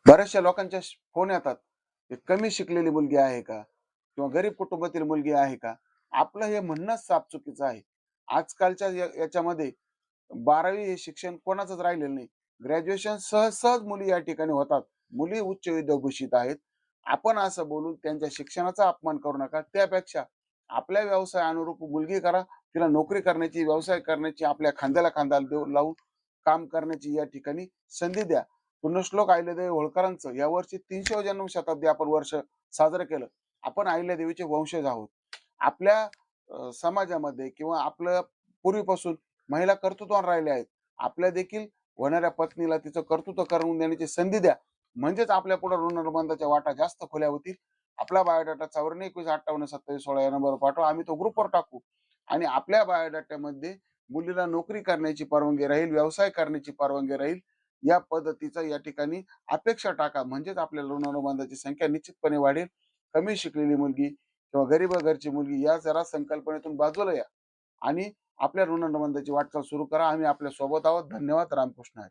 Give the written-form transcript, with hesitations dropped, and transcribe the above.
बऱ्याचशा लोकांच्या फोन येतात, की कमी शिकलेली मुलगी आहे का? किंवा गरीब कुटुंबातील मुलगी आहे का? आपलं हे म्हणणंच साफ चुकीचं आहे. आजकालच्या याच्यामध्ये 12वी हे शिक्षण कोणाचंच राहिलेलं नाही. ग्रॅज्युएशन सहज-सहज मुली या ठिकाणी होतात. मुली उच्च विद्याभूषित आहेत. आपण असं बोलून त्यांच्या शिक्षणाचा अपमान करू नका. त्यापेक्षा आपल्या व्यवसाय अनुरूप मुलगी करा. तिला नोकरी करण्याची, व्यवसाय करण्याची, आपल्या खांद्याला खांदा लावून काम करण्याची या ठिकाणी संधी द्या. पुण्यश्लोक अहिल्यादेवी होळकरांचं यावर्षी 300वे जन्मशताब्दी आपण वर्ष साजरं केलं. आपण अहिल्यादेवीचे वंशज आहोत. आपल्या समाजामध्ये किंवा आपल्या पूर्वीपासून महिला कर्तृत्वान राहिल्या आहेत. आपल्या देखील होणाऱ्या पत्नीला तिचं कर्तृत्व करून देण्याची संधी द्या. म्हणजेच आपल्या पुढे ऋणानुबंधाच्या वाटा जास्त खुल्या होतील. आपला बायोडाटा 94 21 58 27 16 या नंबरवर पाठवा. आम्ही तो ग्रुपवर टाकू आणि आपल्या बायोडाटामध्ये मुलीला नोकरी करण्याची परवानगी राहील, व्यवसाय करण्याची परवानगी राहील. या पद्धतीचा या ठिकाणी अपेक्षा टाका. म्हणजेच आपल्या ऋणानुबंधाची संख्या निश्चितपणे वाढेल. कमी शिकलेली मुलगी किंवा गरीब घरची मुलगी या जरा संकल्पनेतून बाजूला या आणि आपल्या ऋणानुबंधाची वाटचाल सुरू करा. आम्ही आपल्या सोबत आहोत. धन्यवाद. रामकृष्ण हरी.